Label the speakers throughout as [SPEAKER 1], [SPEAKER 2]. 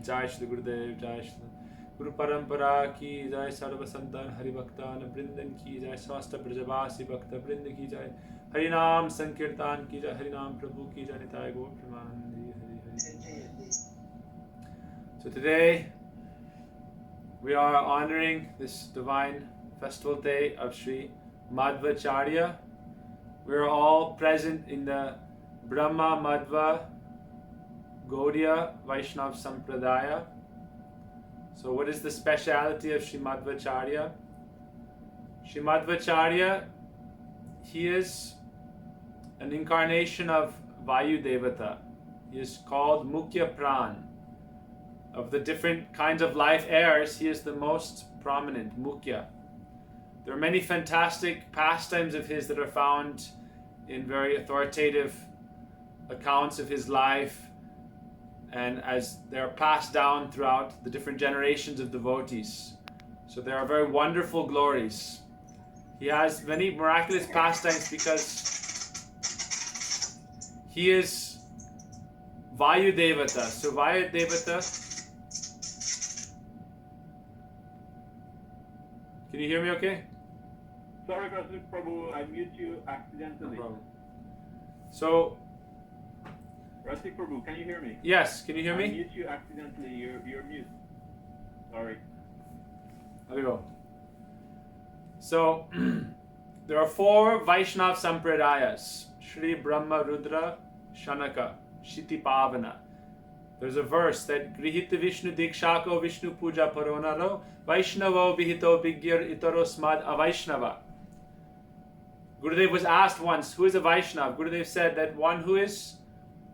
[SPEAKER 1] Jai Shri Gurudev, Jai Shri Guru Parampara ki Jai, Sarva Santan Hari Bhaktan Brindan ki Jai, Swasta Brajavasi Bhakta Brinda ki Jai, Hari Naam Sankirtan ki Jai, Hari Naam Prabhu ki Jai, Nitai Gaur Premanandi Hari Hari. So today we are honoring this divine festival day of Sri Madhvacarya. We are all present in the Brahma Madhva Gaudiya Vaishnav Sampradaya. So what is the speciality of Sri Madhvacarya? Sri Madhvacarya, he is an incarnation of Vayu Devata. He is called Mukhya Pran. Of the different kinds of life heirs, he is the most prominent, Mukhya. There are many fantastic pastimes of his that are found in very authoritative accounts of his life, and as they are passed down throughout the different generations of devotees. So there are very wonderful glories. He has many miraculous pastimes because he is Vayu Devata. So Vayu Devata, can you hear me okay?
[SPEAKER 2] Sorry, Prabhu, I mute you accidentally.
[SPEAKER 1] No problem. So,
[SPEAKER 2] Rasik Prabhu, can you hear me?
[SPEAKER 1] Yes, can you hear me?
[SPEAKER 2] I mute you accidentally, you're mute. Sorry.
[SPEAKER 1] There we go. So, there are 4 Vaishnav Sampradayas. Shri Brahma Rudra Shanaka Shiti Pavana. There's a verse that Grihita Vishnu Dikshako Vishnu Puja Paronaro Vaishnavo Vihito Vigyar Itarosmad Avaishnava. Gurudev was asked once, who is a Vaishnav? Gurudev said that one who is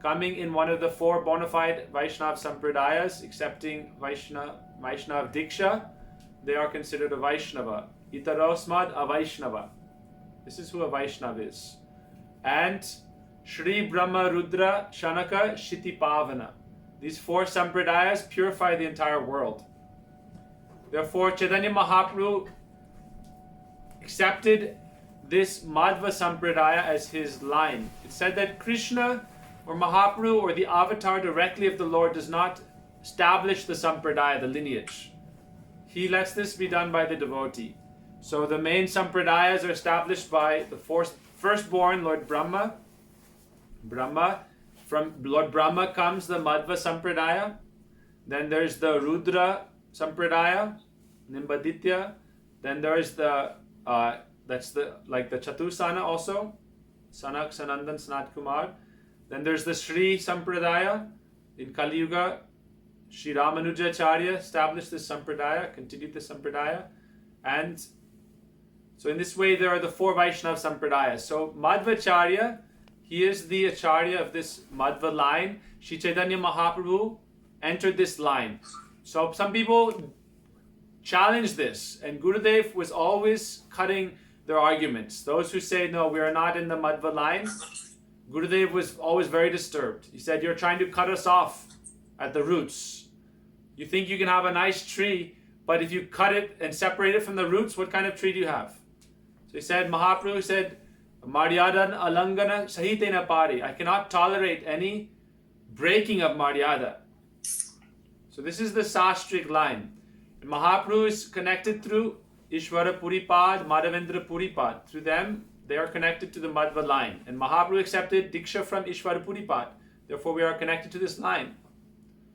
[SPEAKER 1] coming in one of the 4 bona fide Vaishnav Sampradayas, accepting Vaishnav Diksha, they are considered a Vaishnava. Itarosmad Avaishnava. This is who a Vaishnav is. And Shri Brahma Rudra Shanaka Shiti Pavana. These 4 Sampradayas purify the entire world. Therefore, Chaitanya Mahaprabhu accepted this Madhva Sampradaya as his line. It said that Krishna or Mahaprabhu or the avatar directly of the Lord does not establish the Sampradaya, the lineage. He lets this be done by the devotee. So the main Sampradayas are established by the firstborn, Lord Brahma. From Lord Brahma comes the Madhva Sampradaya. Then there's the Rudra Sampradaya, Nimbaditya. Then there's the that's the Chatusana also, Sanak, Sanandan, Sanat Kumar. Then there's the Sri Sampradaya. In Kali Yuga, Sri Ramanujacharya established this Sampradaya, continued this Sampradaya. And so in this way there are the 4 Vaishnav Sampradayas. So Madhvacharya, he is the Acharya of this Madhva line. Shri Chaitanya Mahaprabhu entered this line. So some people challenge this, and Gurudev was always cutting their arguments. Those who say, no, we are not in the Madhva line, Gurudev was always very disturbed. He said, you're trying to cut us off at the roots. You think you can have a nice tree, but if you cut it and separate it from the roots, what kind of tree do you have? So he said, Mahaprabhu said, Maryadan alangana sahitena pari. I cannot tolerate any breaking of Maryada. So this is the sastric line. And Mahaprabhu is connected through Ishvara Puripad, Madhavendra Puripad. Through them, they are connected to the Madhva line. And Mahaprabhu accepted Diksha from Ishvara Puripad. Therefore, we are connected to this line.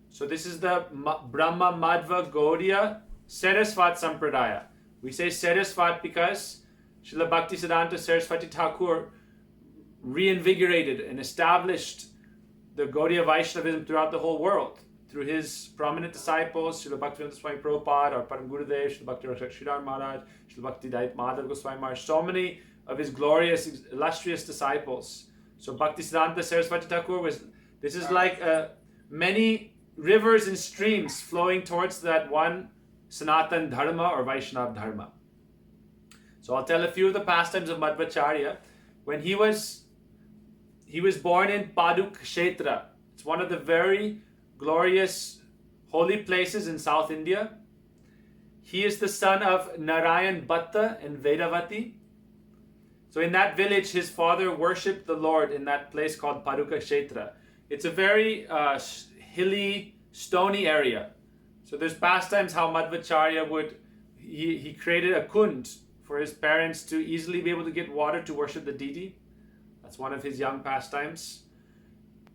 [SPEAKER 1] So this is the Brahma Madhva Gaudiya Sarasvat Sampradaya. We say Sarasvat because Srila Bhaktisiddhanta Saraswati Thakur reinvigorated and established the Gaudiya Vaishnavism throughout the whole world through his prominent disciples, Srila Bhaktivinoda Swami Prabhupada, our Param Gurudev, Srila Bhakti Sridhar Maharaj, Srila Bhakti Madhav Goswami Maharaj, so many of his glorious, illustrious disciples. So Bhaktisiddhanta Saraswati Thakur this is like many rivers and streams flowing towards that one Sanatan Dharma or Vaishnav Dharma. So I'll tell a few of the pastimes of Madhvacharya. When he was born in Paduk Kshetra. It's one of the very glorious holy places in South India. He is the son of Narayan Bhatta and Vedavati. So in that village, his father worshipped the Lord in that place called Paduka Kshetra. It's a very hilly, stony area. So there's pastimes how Madhvacharya he created a kund for his parents to easily be able to get water to worship the deity. That's one of his young pastimes.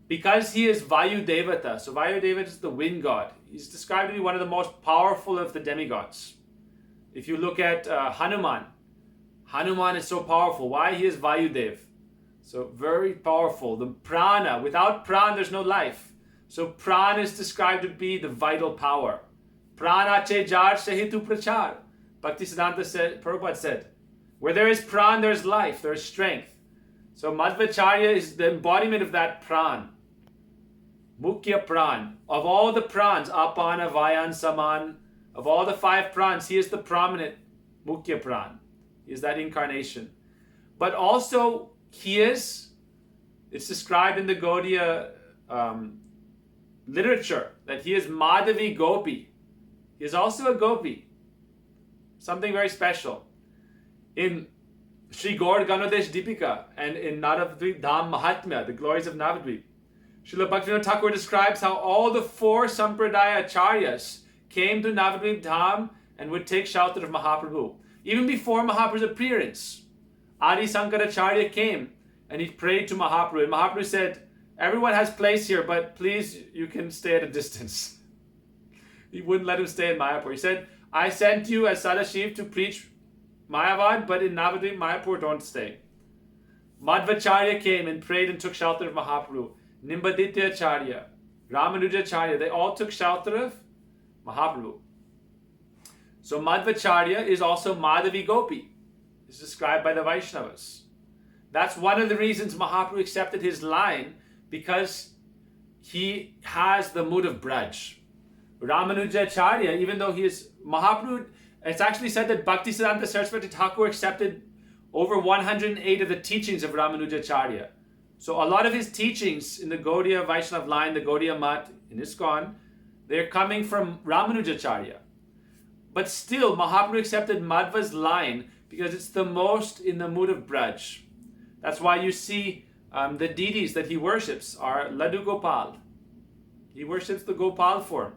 [SPEAKER 1] Because he is Vayu Devata, so Vayu Devata is the wind god. He's described to be one of the most powerful of the demigods. If you look at Hanuman is so powerful. Why? He is Vayu Dev. So very powerful. The prana, without prana there's no life. So prana is described to be the vital power. Prana che jar sehitu prachar. Bhaktisiddhanta Prabhupada said, where there is prana, there is life, there is strength. So Madhvacharya is the embodiment of that pran. Mukhya pran. Of all the prans, apana, vayan, saman, of all the 5 prans, he is the prominent Mukhya pran. He is that incarnation. But also, it's described in the Gaudiya literature that he is Madhavi Gopi. He is also a Gopi. Something very special. In Sri Gaur Ganodesh Deepika and in Navadvip Dham Mahatmya, the glories of Navadvip, Srila Bhaktivinoda Thakur describes how all the 4 Sampradaya Acharyas came to Navadvip Dham and would take shelter of Mahaprabhu. Even before Mahaprabhu's appearance, Adi Sankaracharya came and he prayed to Mahaprabhu. And Mahaprabhu said, everyone has place here, but please, you can stay at a distance. He wouldn't let him stay in Mayapur. He said, I sent you as Sadashiv to preach Mayavad, but in Navadvip, Mayapur, don't stay. Madhvacharya came and prayed and took shelter of Mahaprabhu. Nimbaditya Acharya, Ramanujacharya, they all took shelter of Mahaprabhu. So Madhvacharya is also Madhavi Gopi. It's described by the Vaishnavas. That's one of the reasons Mahaprabhu accepted his line, because he has the mood of Braj. Ramanujacharya, even though he is Mahaprabhu, it's actually said that Bhaktisiddhanta Saraswati Thakur accepted over 108 of the teachings of Ramanujacharya. So a lot of his teachings in the Gaudiya Vaishnava line, the Gaudiya Mat, in ISKCON, they're coming from Ramanujacharya. But still, Mahaprabhu accepted Madhva's line because it's the most in the mood of Braj. That's why you see the deities that he worships are Laddu Gopal. He worships the Gopal form.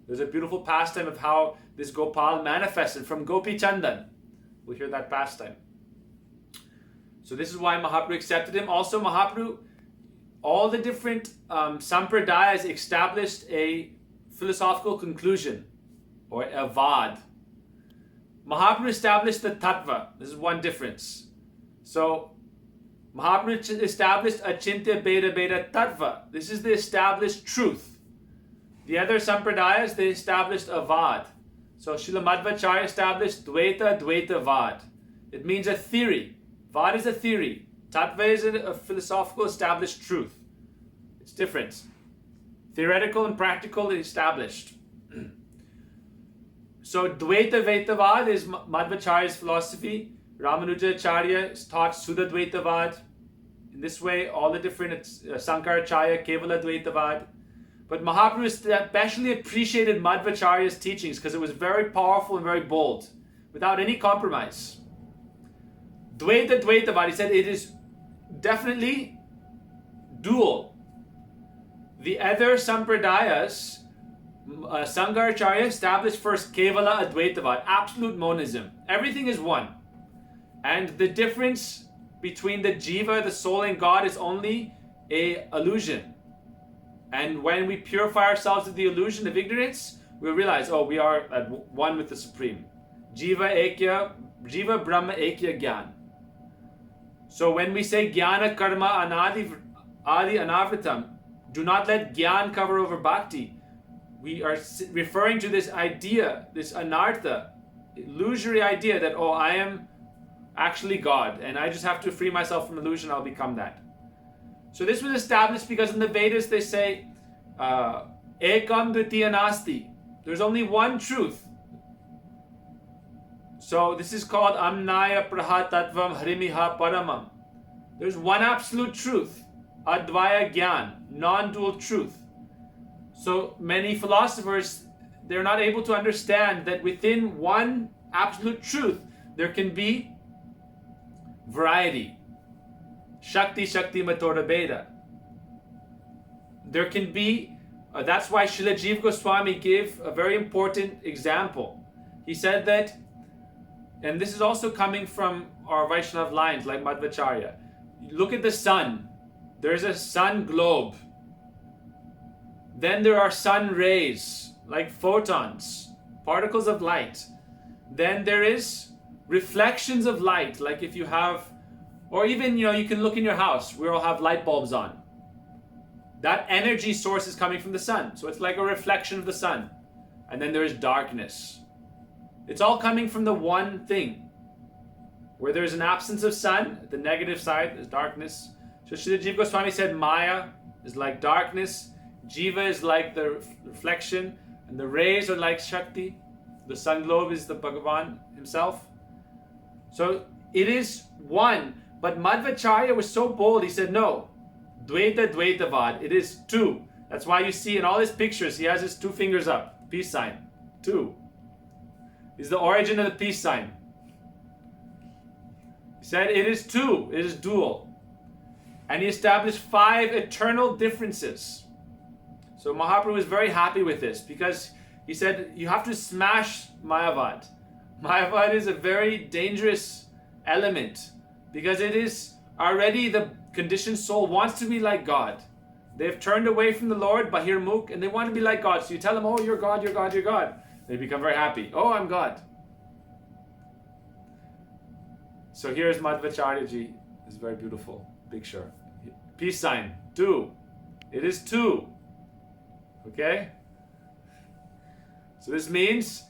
[SPEAKER 1] There's a beautiful pastime of how this Gopal manifested from Gopi Chandan. We'll hear that pastime. So this is why Mahaprabhu accepted him. Also Mahaprabhu, all the different sampradayas established a philosophical conclusion, or a vad. Mahaprabhu established the tattva. This is one difference. So Mahaprabhu established achintya beda beda tattva. This is the established truth. The other sampradayas, they established a vad. So Srila Madhvacharya established Dvaita-dvaitavada. It means a theory. Vad is a theory. Tattva is a philosophical established truth. It's different. Theoretical and practical established. So Dvaita-dvaitavada is Madhvacharya's philosophy. Ramanujacharya is taught Suddha-dvaitavada. In this way, all the different Sankaracharya, Kevala-dvaitavada. But Mahaprabhu especially appreciated Madhvacharya's teachings because it was very powerful and very bold, without any compromise. Dvaita-dvaitavada, he said, it is definitely dual. The other sampradayas, Sankaracharya established first Kevala Advaitavada, absolute monism. Everything is one. And the difference between the jiva, the soul, and God is only a illusion. And when we purify ourselves of the illusion of ignorance, we realize, oh, we are at one with the Supreme. Jiva Brahma Ekya Gyan. So when we say Jnana Karma Adi Anavritam, do not let Gyan cover over Bhakti. We are referring to this idea, this anartha, illusory idea that, oh, I am actually God, and I just have to free myself from illusion, I'll become that. So this was established because in the Vedas they say, Ekam Dvitiya Nasti. There's only one truth. So this is called Amnaya Praha Tattvam Harimiha Paramam. There's one absolute truth. Advaya Gyan, non-dual truth. So many philosophers, they're not able to understand that within one absolute truth, there can be variety. Shakti Matora Beda. There can be That's why Srila Jiva Goswami gave a very important example. He said that, and this is also coming from our Vaishnav lines like Madhvacharya. Look at the sun. There's a sun globe. Then there are sun rays, like photons, particles of light. Then there is reflections of light, like if you have, or even, you can look in your house. We all have light bulbs on. That energy source is coming from the sun. So it's like a reflection of the sun. And then there is darkness. It's all coming from the one thing. Where there is an absence of sun, the negative side is darkness. So Srila Jiva Goswami said Maya is like darkness, Jiva is like the reflection, and the rays are like Shakti. The sun globe is the Bhagavan himself. So it is one. But Madhvacharya was so bold, he said no. Dvaita-dvaitavada, it is two. That's why you see in all his pictures, he has his two fingers up, peace sign, two. Is the origin of the peace sign. He said it is two, it is dual. And he established 5 eternal differences. So Mahaprabhu is very happy with this because he said you have to smash Mayavad. Mayavad is a very dangerous element because it is already the conditioned soul wants to be like God. They've turned away from the Lord, Bahir Mukh, and they want to be like God. So you tell them, oh, you're God, you're God, you're God. They become very happy. Oh, I'm God. So here's Madhvacharya ji. It's very beautiful picture. Peace sign, 2. It is 2. Okay? So this means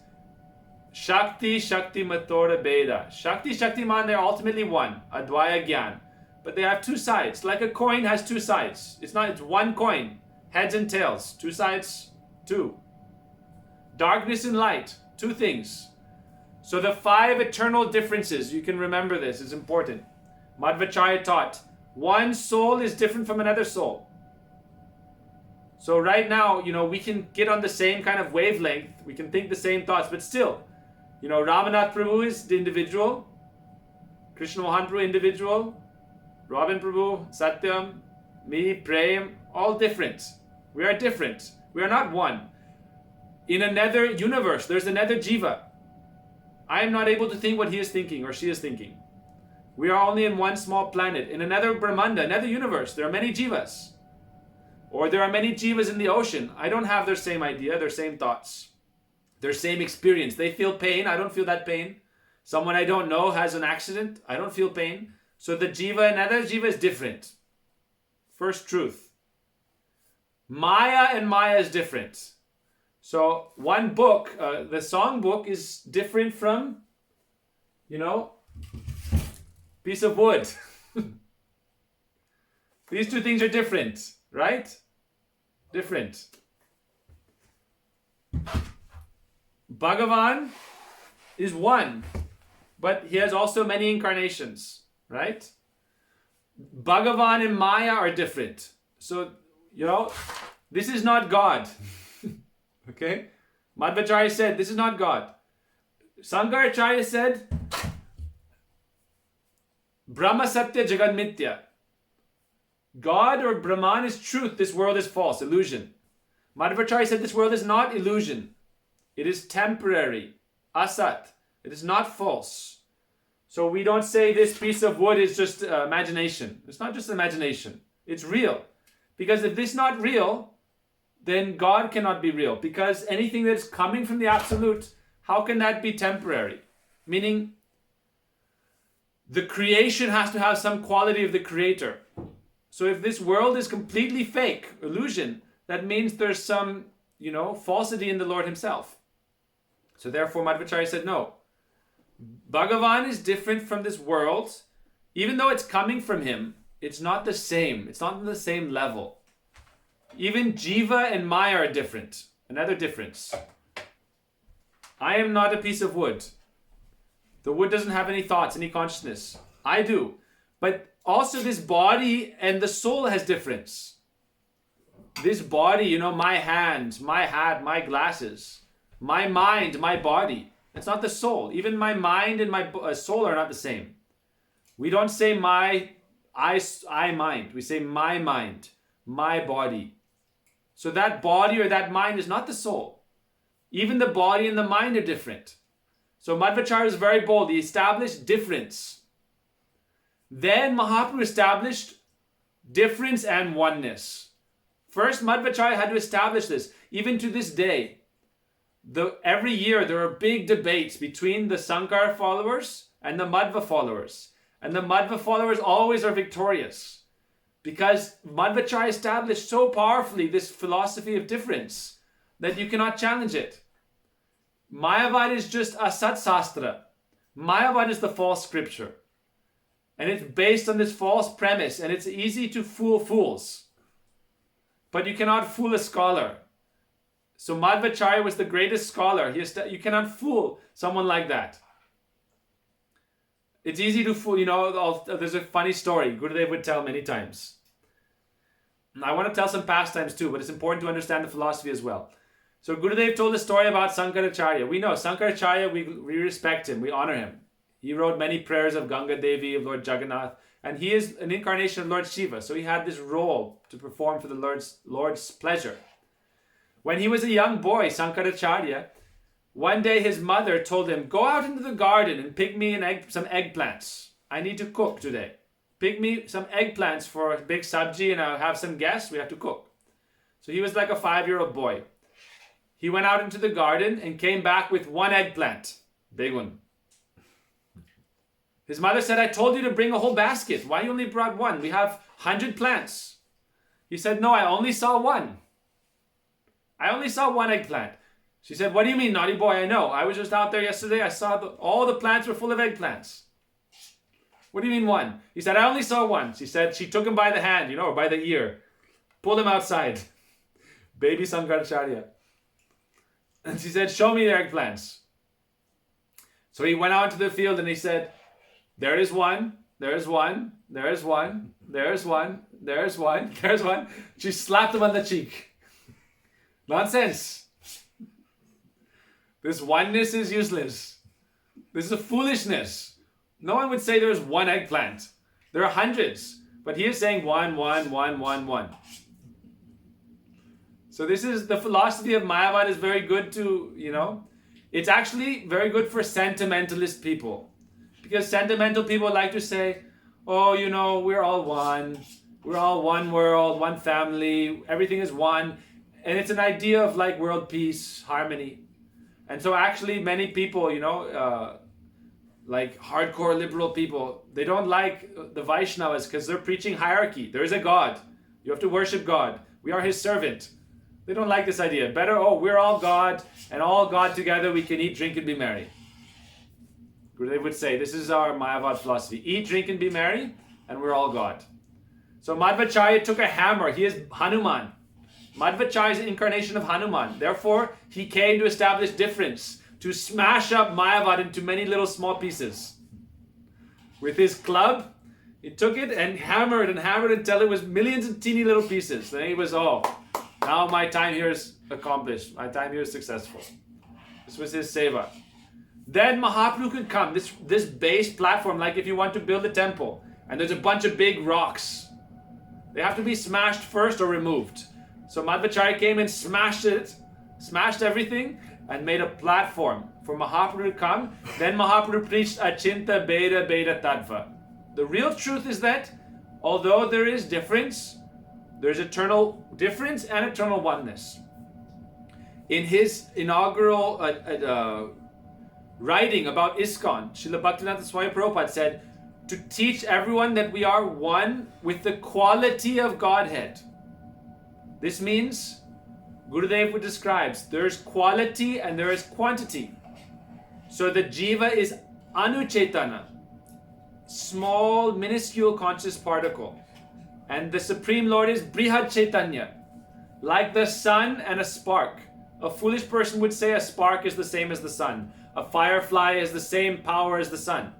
[SPEAKER 1] Shakti, Shakti Matora Beda. Shakti, Shaktiman, they're ultimately one. Advaya Gyan. But they have 2 sides. Like a coin has 2 sides. It's one coin. Heads and tails. 2 sides, 2. Darkness and light. 2 things. So the 5 eternal differences, you can remember this, is important. Madhvacharya taught, one soul is different from another soul. So right now, we can get on the same kind of wavelength. We can think the same thoughts, but still, Ramanath Prabhu is the individual. Krishna Mohan Prabhu, individual. Robin Prabhu, Satyam, me, Prem, all different. We are different. We are not one. In another universe, there's another Jiva. I am not able to think what he is thinking or she is thinking. We are only in one small planet. In another Brahmanda, another universe, there are many Jivas. Or there are many Jivas in the ocean. I don't have their same idea, their same thoughts, their same experience. They feel pain. I don't feel that pain. Someone I don't know has an accident. I don't feel pain. So the Jiva, another Jiva is different. First truth. Maya and Maya is different. So one book, the song book is different from, piece of wood. These 2 things are different, right? Different. Bhagavan is one, but he has also many incarnations, right? Bhagavan and Maya are different. So, this is not God. Okay? Madhvacharya said, this is not God. Sankaracharya said, Brahma Satya Jagad Mithya. God or Brahman is truth, this world is false, illusion. Madhvacharya said this world is not illusion. It is temporary, asat. It is not false. So we don't say this piece of wood is just imagination. It's not just imagination. It's real. Because if this is not real, then God cannot be real. Because anything that's coming from the Absolute, how can that be temporary? Meaning, the creation has to have some quality of the Creator. So if this world is completely fake, illusion, that means there's some, falsity in the Lord himself. So therefore Madhvacharya said, no. Bhagavan is different from this world. Even though it's coming from him, it's not the same. It's not on the same level. Even Jiva and Maya are different. Another difference. I am not a piece of wood. The wood doesn't have any thoughts, any consciousness. I do. But also this body and the soul has difference. This body, my hands, my hat, my glasses, my mind, my body. It's not the soul. Even my mind and my soul are not the same. We don't say I mind. We say my mind, my body. So that body or that mind is not the soul. Even the body and the mind are different. So Madhvacharya is very bold. He established difference. Then Mahaprabhu established difference and oneness. First, Madhvacharya had to establish this. Even to this day, every year there are big debates between the Sankara followers and the Madhva followers. And the Madhva followers always are victorious. Because Madhvacharya established so powerfully this philosophy of difference that you cannot challenge it. Mayavad is just a Satsastra. Mayavad is the false scripture. And it's based on this false premise, and it's easy to fool fools. But you cannot fool a scholar. So Madhvacharya was the greatest scholar. You cannot fool someone like that. It's easy to fool, there's a funny story Gurudev would tell many times. And I want to tell some pastimes too, but it's important to understand the philosophy as well. So Gurudev told a story about Sankaracharya. We know Sankaracharya, we respect him, we honor him. He wrote many prayers of Ganga Devi, of Lord Jagannath, and he is an incarnation of Lord Shiva. So he had this role to perform for the Lord's pleasure. When he was a young boy, Sankaracharya, one day his mother told him, go out into the garden and pick me some eggplants. I need to cook today. Pick me some eggplants for a big sabji and I'll have some guests. We have to cook. So he was like a 5-year-old boy. He went out into the garden and came back with one eggplant. Big one. His mother said, I told you to bring a whole basket. Why you only brought one? We have 100 plants. He said, no, I only saw one. I only saw one eggplant. She said, what do you mean, naughty boy? I know. I was just out there yesterday. I saw all the plants were full of eggplants. What do you mean one? He said, I only saw one. She said, she took him by the hand, or by the ear. Pulled him outside. Baby Sankaracharya. And she said, show me the eggplants. So he went out to the field and he said, there is one, there is one, there is one, there is one, there is one, there is one. She slapped him on the cheek. Nonsense. This oneness is useless. This is a foolishness. No one would say there's one eggplant. There are hundreds. But he is saying one, one, one, one, one. So this is the philosophy of Mayavad is very good to, it's actually very good for sentimentalist people. Because sentimental people like to say, oh, we're all one. We're all one world, one family. Everything is one. And it's an idea of like world peace, harmony. And so actually many people, like hardcore liberal people, they don't like the Vaishnavas because they're preaching hierarchy. There is a God. You have to worship God. We are his servant. They don't like this idea. Better, we're all God, and all God together we can eat, drink, and be merry. Gurudev would say, this is our Mayavad philosophy. Eat, drink, and be merry, and we're all God. So Madhvacharya took a hammer. He is Hanuman. Madhvacharya is an incarnation of Hanuman. Therefore, he came to establish difference, to smash up Mayavad into many little small pieces. With his club, he took it and hammered until it was millions of teeny little pieces. Then he was, now my time here is accomplished. My time here is successful. This was his seva. Then Mahaprabhu could come, this base platform, like if you want to build a temple, and there's a bunch of big rocks. They have to be smashed first or removed. So Madhvacharya came and smashed everything, and made a platform for Mahaprabhu to come. Then Mahaprabhu preached Achinta Beda Beda Tattva. The real truth is that although there is difference, there's eternal difference and eternal oneness. In his inaugural writing about ISKCON, Srila Bhaktivinoda Swami Prabhupada said, to teach everyone that we are one with the quality of Godhead. This means, Gurudev describes, there's quality and there is quantity. So the jiva is anuchetana, small, minuscule conscious particle. And the Supreme Lord is Brihad Chaitanya, like the sun and a spark. A foolish person would say a spark is the same as the sun. A firefly is the same power as the sun.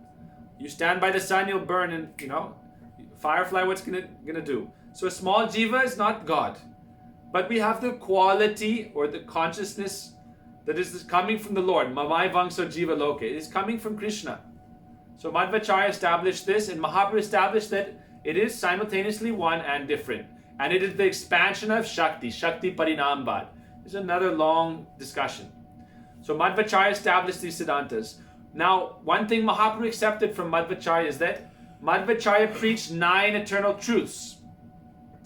[SPEAKER 1] You stand by the sun, you'll burn, and firefly, what's gonna do? So a small jiva is not God. But we have the quality or the consciousness that is coming from the Lord. Mamai Vangso Jiva Loke. It is coming from Krishna. So Madhvacharya established this, and Mahaprabhu established that it is simultaneously one and different. And it is the expansion of Shakti Parinambad. This is another long discussion. So Madhvacharya established these Siddhantas. Now, one thing Mahaprabhu accepted from Madhvacharya is that Madhvacharya preached 9 eternal truths.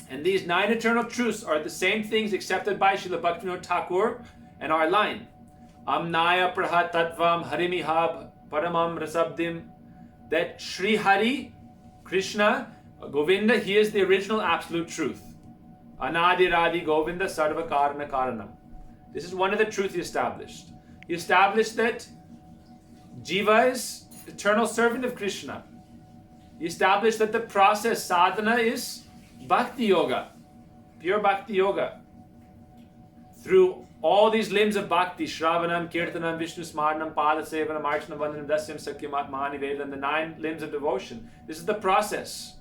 [SPEAKER 1] And these 9 eternal truths are the same things accepted by Srila Bhaktivinoda Thakur and our line. Amnaya praha tattvam harimihab paramam rasabdim. That Sri Hari, Krishna, Govinda, he is the original absolute truth. Anadiradi Govinda sarva karana karanam. This is one of the truths he established. He established that Jiva is eternal servant of Krishna. He established that the process sadhana is bhakti yoga, pure bhakti yoga. Through all these limbs of bhakti, Shravanam, Kirtanam, Vishnu Smarnam, Pada Sevanam, Archanam, Vandanam, Dasyam, Sakyam, Atmani, Vedanam, the 9 limbs of devotion. This is the process.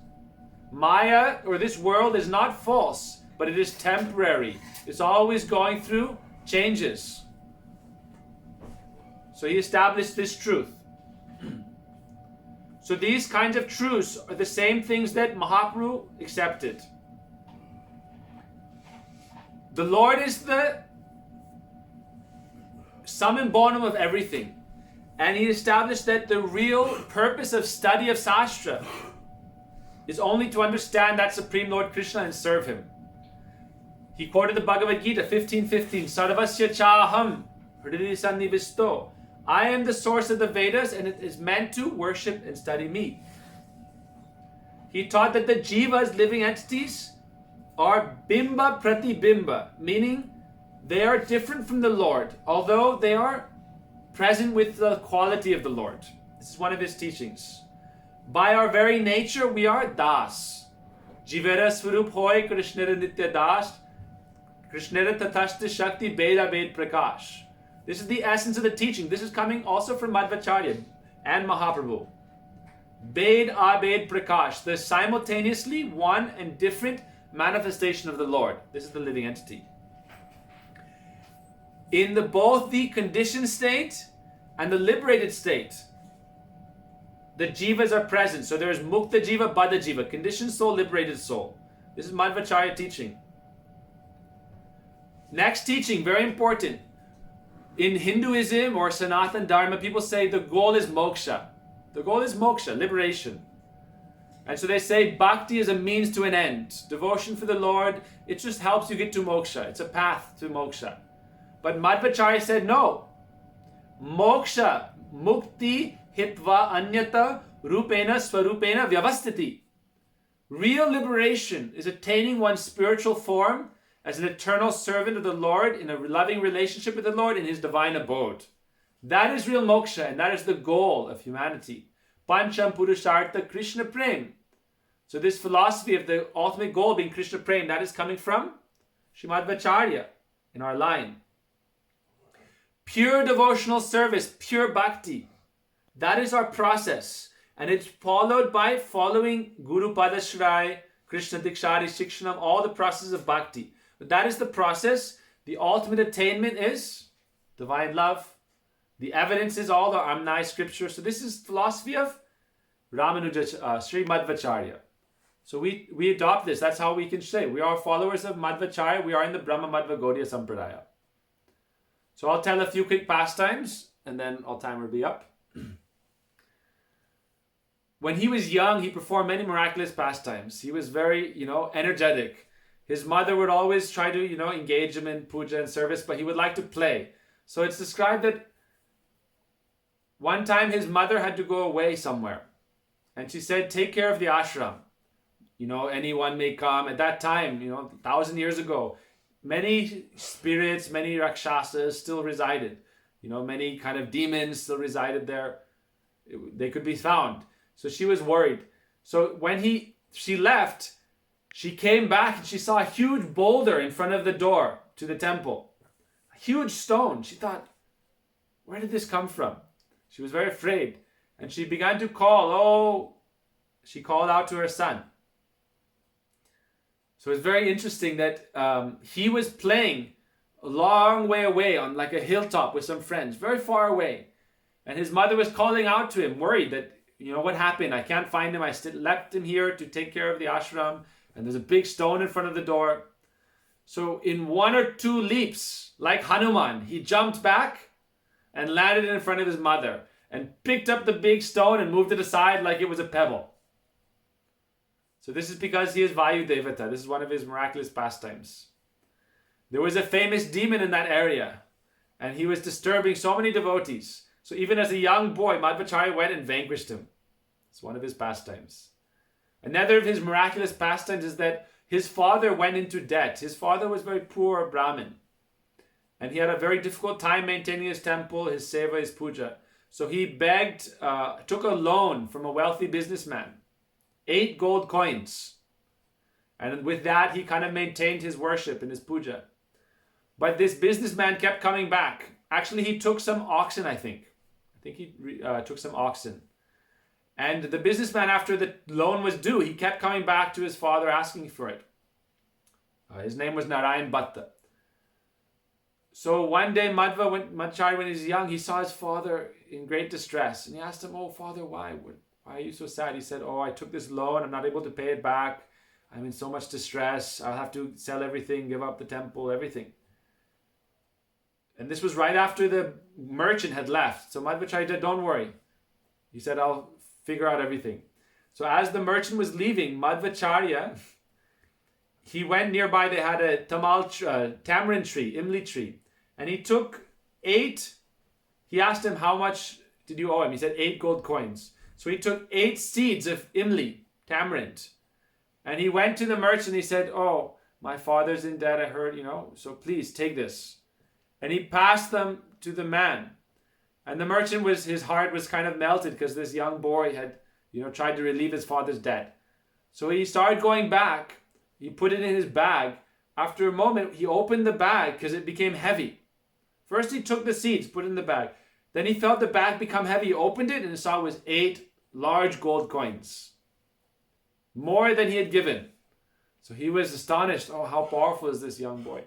[SPEAKER 1] Maya, or this world, is not false, but it is temporary. It's always going through changes. So he established this truth. So these kinds of truths are the same things that Mahaprabhu accepted. The Lord is the sum and bonum of everything. And he established that the real purpose of study of Shastra is only to understand that Supreme Lord Krishna and serve him. He quoted the Bhagavad Gita 15:15, Sarvasya chaham hridhi sannivisto. I am the source of the Vedas and it is meant to worship and study me. He taught that the jivas, living entities, are bimba pratibimba, meaning they are different from the Lord, although they are present with the quality of the Lord. This is one of his teachings. By our very nature, we are das. Jivera swarup hoy Krishnera nitya das, Krishnera tatashta shakti beda bed prakash. This is the essence of the teaching. This is coming also from Madhvacharya and Mahaprabhu. Bed abed prakash, the simultaneously one and different manifestation of the Lord. This is the living entity. In both the conditioned state and the liberated state, the jivas are present. So there is mukta jiva, baddha jiva, conditioned soul, liberated soul. This is Madhvacharya teaching. Next teaching, very important. In Hinduism or Sanatana Dharma, people say the goal is moksha. The goal is moksha, liberation. And so they say bhakti is a means to an end. Devotion for the Lord, it just helps you get to moksha. It's a path to moksha. But Madhvacharya said no. Moksha, mukti, hitva, anyata, rupena, swarupena, vyavastiti. Real liberation is attaining one's spiritual form as an eternal servant of the Lord in a loving relationship with the Lord in his divine abode. That is real moksha, and that is the goal of humanity. Pancham Purushartha Krishna Prem. So this philosophy of the ultimate goal being Krishna Prem, that is coming from Srimad Madhvacharya in our line. Pure devotional service, pure bhakti. That is our process. And it's followed by following Guru Padashray, Krishna Dikshari Shikshanam, all the processes of bhakti. But that is the process. The ultimate attainment is divine love. The evidence is all the Amnai scripture. So this is philosophy of Ramanuja, Sri Madhvacharya. So we adopt this. That's how we can say we are followers of Madhvacharya. We are in the Brahma Madhva Gaudiya Sampradaya. So I'll tell a few quick pastimes and then our time will be up. When he was young, he performed many miraculous pastimes. He was very, energetic. His mother would always try to, engage him in puja and service, but he would like to play. So it's described that one time his mother had to go away somewhere. And she said, take care of the ashram. Anyone may come. At that time, 1,000 years ago, many spirits, many rakshasas still resided. Many kind of demons still resided there. They could be found. So she was worried. So when she left, she came back and she saw a huge boulder in front of the door to the temple. A huge stone. She thought, where did this come from? She was very afraid. And she began to call. She called out to her son. So it's very interesting that he was playing a long way away on like a hilltop with some friends, very far away. And his mother was calling out to him, worried that, what happened? I can't find him. I left him here to take care of the ashram. And there's a big stone in front of the door. So in 1 or 2 leaps, like Hanuman, he jumped back and landed in front of his mother and picked up the big stone and moved it aside like it was a pebble. So this is because he is Vayu-devata. This is one of his miraculous pastimes. There was a famous demon in that area, and he was disturbing so many devotees. So even as a young boy, Madhvacharya went and vanquished him. It's one of his pastimes. Another of his miraculous pastimes is that his father went into debt. His father was very poor Brahmin, and he had a very difficult time maintaining his temple, his seva, his puja. So he took a loan from a wealthy businessman, 8 gold coins. And with that, he kind of maintained his worship and his puja. But this businessman kept coming back. Actually, he took some oxen, I think. He took some oxen. And the businessman, after the loan was due, he kept coming back to his father asking for it. His name was Narayan Bhatta. So one day, Madhvacharya, when he was young, he saw his father in great distress. And he asked him, "Oh, father, why are you so sad?" He said, "Oh, I took this loan. I'm not able to pay it back. I'm in so much distress. I'll have to sell everything, give up the temple, everything." And this was right after the merchant had left. So Madhvacharya said, "Don't worry." He said, "I'll figure out everything." So as the merchant was leaving, Madhvacharya, he went nearby. They had a tamarind tree, imli tree. And he took 8. He asked him, "How much did you owe him?" He said 8 gold coins. So he took 8 seeds of imli, tamarind. And he went to the merchant. He said, "Oh, my father's in debt, I heard, so please take this." And he passed them to the man. And the merchant his heart was kind of melted because this young boy had, tried to relieve his father's debt. So he started going back. He put it in his bag. After a moment, he opened the bag because it became heavy. First, he took the seeds, put it in the bag. Then he felt the bag become heavy. He opened it and he saw it was 8 large gold coins. More than he had given. So he was astonished. Oh, how powerful is this young boy?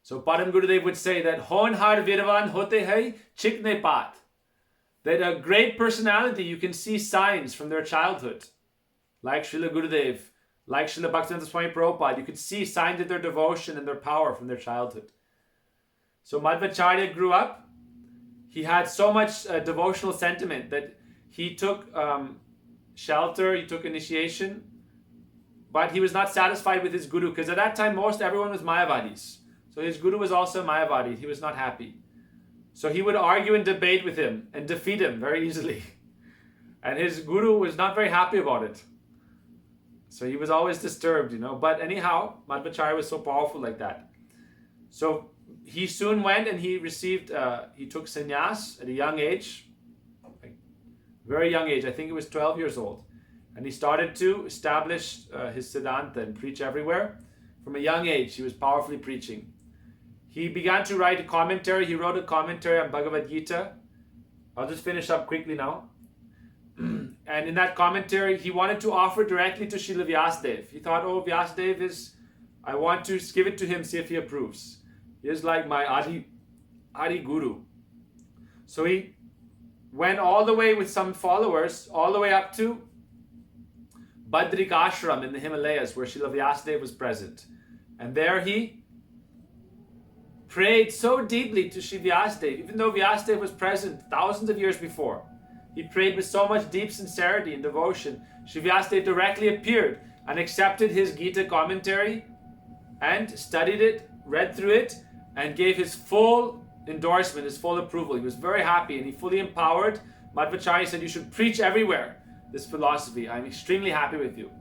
[SPEAKER 1] So Param Gurudev would say that Honhar Virvan Hote Hai Chikne Pat. That a great personality, you can see signs from their childhood. Like Srila Gurudev, like Srila Bhaktivedanta Swami Prabhupada, you could see signs of their devotion and their power from their childhood. So Madhvacharya grew up. He had so much devotional sentiment that he took shelter, he took initiation, but he was not satisfied with his guru because at that time everyone was Mayavadis. So his guru was also Mayavadi. He was not happy. So he would argue and debate with him and defeat him very easily. And his guru was not very happy about it. So he was always disturbed, But anyhow, Madhvacharya was so powerful like that. So he soon went and he took sannyas at a young age. Very young age. I think he was 12 years old. And he started to establish his Siddhanta and preach everywhere. From a young age, he was powerfully preaching. He began to write a commentary. He wrote a commentary on Bhagavad Gita. I'll just finish up quickly now. And in that commentary, he wanted to offer directly to Srila Vyasadeva. He thought, oh, Vyasadeva I want to give it to him, see if he approves. He is like my Adi Guru. So he went all the way with some followers, all the way up to Badrik Ashram in the Himalayas, where Srila Vyasadeva was present. And there he prayed so deeply to Sri Vyasadeva, even though Vyasadeva was present thousands of years before. He prayed with so much deep sincerity and devotion. Sri Vyasadeva directly appeared and accepted his Gita commentary and studied it, read through it, and gave his full endorsement, his full approval. He was very happy and he fully empowered. Madhvacharya said, "You should preach everywhere this philosophy. I'm extremely happy with you."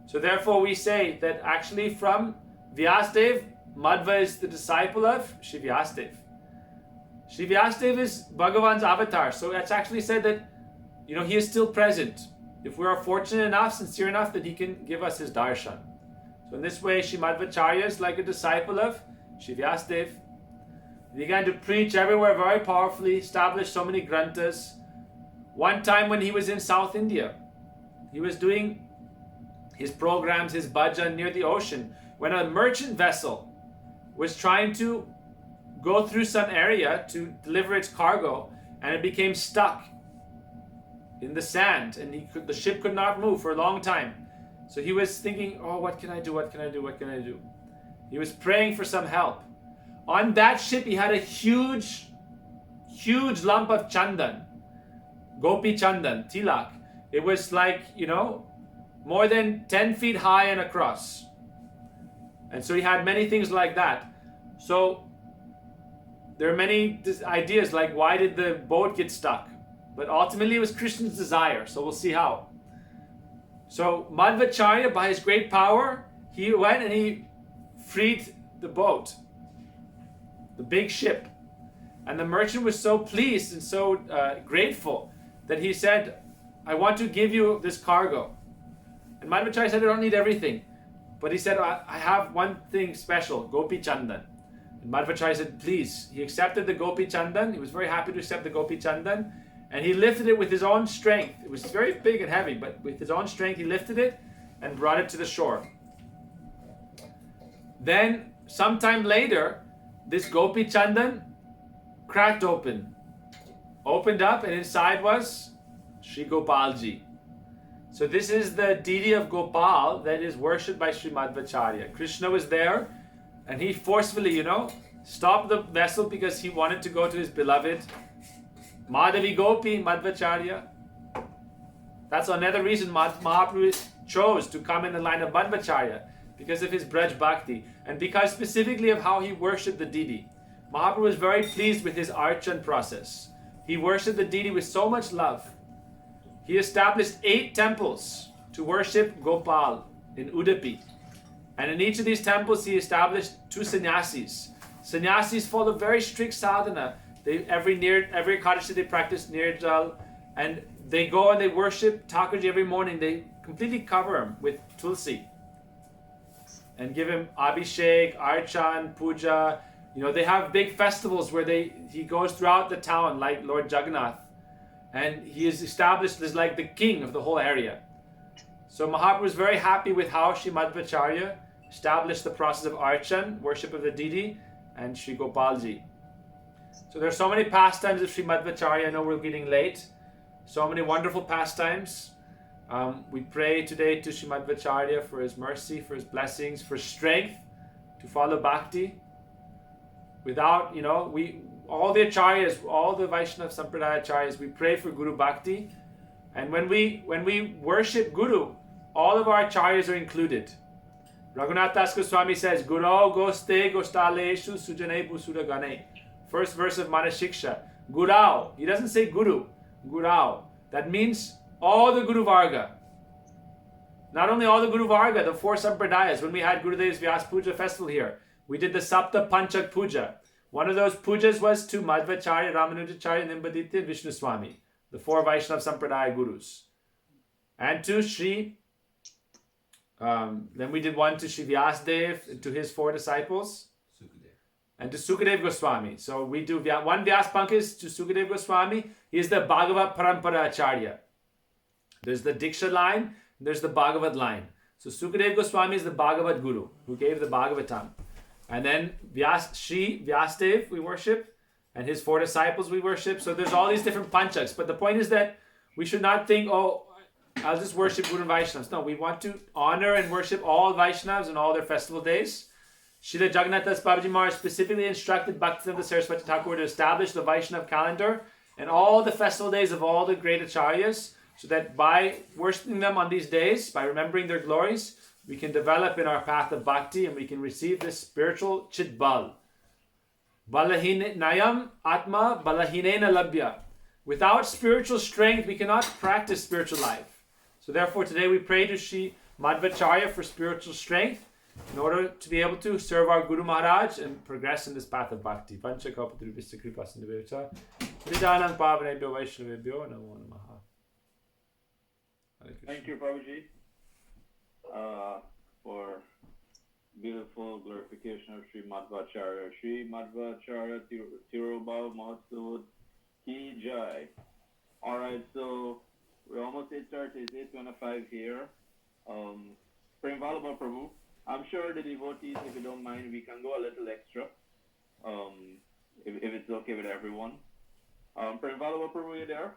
[SPEAKER 1] So therefore we say that actually from Vyasadeva, Madhva is the disciple of Sri Vyasadeva. Sri Vyasadeva is Bhagavan's avatar. So it's actually said that, he is still present. If we are fortunate enough, sincere enough, that he can give us his darshan. So in this way, Sri Madhvacharya is like a disciple of Sri Vyasadeva. He began to preach everywhere very powerfully, established so many granthas. One time when he was in South India, he was doing his programs, his bhajan near the ocean, when a merchant vessel was trying to go through some area to deliver its cargo, and it became stuck in the sand, and the ship could not move for a long time. So he was thinking, oh, what can I do? What can I do? What can I do? He was praying for some help. On that ship, he had a huge lump of chandan, gopi chandan, tilak. It was like, more than 10 feet high and across. And so he had many things like that. So there are many ideas like, why did the boat get stuck? But ultimately it was Krishna's desire, so we'll see how. So Madhvacharya, by his great power, he went and he freed the boat, the big ship. And the merchant was so pleased and so grateful that he said, I want to give you this cargo. And Madhvacharya said, I don't need everything. But he said, I have one thing special, Gopi Chandan. And Madhvacharya said, please. He accepted the Gopi Chandan. He was very happy to accept the Gopi Chandan. And he lifted it with his own strength. It was very big and heavy, but with his own strength, he lifted it and brought it to the shore. Then, sometime later, this Gopi Chandan cracked opened up, and inside was Sri Gopalji. So this is the deity of Gopal that is worshipped by Sri Madhvacharya. Krishna was there, and he forcefully, stopped the vessel because he wanted to go to his beloved Madhavi Gopi Madhvacharya. That's another reason Mahaprabhu chose to come in the line of Madhvacharya, because of his Braj Bhakti, and because specifically of how he worshipped the deity. Mahaprabhu was very pleased with his archan process. He worshipped the deity with so much love. He established 8 temples to worship Gopal in Udupi. And in each of these temples he established 2 sannyasis. Sannyasis follow very strict sadhana. Every Ekadashi they practice Nirjal, and they go and they worship Thakurji every morning. They completely cover him with tulsi and give him abhishek, archan, puja. They have big festivals where he goes throughout the town like Lord Jagannath, and he is established as like the king of the whole area. So Mahaprabhu was very happy with how Sri Madhvacharya established the process of archan, worship of the deity, and Sri Gopalji. So there are so many pastimes of Sri Madhvacharya. I know we're getting late. So many wonderful pastimes. We pray today to Sri Madhvacharya for his mercy, for his blessings, for strength to follow bhakti. Without, all the acharyas, all the Vaishnava Sampradaya acharyas, we pray for Guru Bhakti. And when we worship Guru, all of our acharyas are included. Raghunath Das Goswami says, Guru goste gostaleshu sujane busura gane. First verse of Manashiksha. Gurau. He doesn't say Guru. Gurau. That means all the Guru Varga. Not only all the Guru Varga, the 4 Sampradayas. When we had Gurudev's Vyas Puja festival here, we did the Sapta Panchak Puja. One of those pujas was to Madhvacharya, Ramanujacharya, Nimbaditya, and Vishnu Swami, the 4 Vaishnava Sampradaya Gurus. And to Sri, then we did one to Sri Vyasdev, to his 4 disciples, and to Sukadev Goswami. So we do one Vyas Pankaj to Sukadev Goswami. He is the Bhagavat Parampara Acharya. There's the Diksha line, and there's the Bhagavat line. So Sukadev Goswami is the Bhagavat Guru, who gave the Bhagavatam. And then Sri Vyasdev we worship, and his 4 disciples we worship. So there's all these different panchaks. But the point is that we should not think, I'll just worship Guru and Vaishnavas. No, we want to honor and worship all Vaishnavas and all their festival days. Srila Jagannath Das Babaji Maharaj specifically instructed Bhaktivedanta Saraswati Thakur to establish the Vaishnava calendar and all the festival days of all the great acharyas, so that by worshiping them on these days, by remembering their glories, we can develop in our path of bhakti and we can receive this spiritual chit bal. Nayam atma balahinena labhya. Without spiritual strength, we cannot practice spiritual life. So therefore today we pray to Sri Madhvacharya for spiritual strength in order to be able to serve our Guru Maharaj and progress in this path of bhakti. Panchakalpatarubhishya kripasindhavyocha Vridanam pavanebhyo vaishnavebhyo namo namaha.
[SPEAKER 2] Thank you, Prabhuji, for beautiful glorification of Sri Madhvacharya. Sri Madhvacharya Tirobhav Mahotsav Ki Jai. Alright, so we're almost 8:30, it's 8:25 here. Prem Vallabha Prabhu, I'm sure the devotees, if you don't mind, we can go a little extra, if it's okay with everyone. Prem Vallabha Prabhu, you there?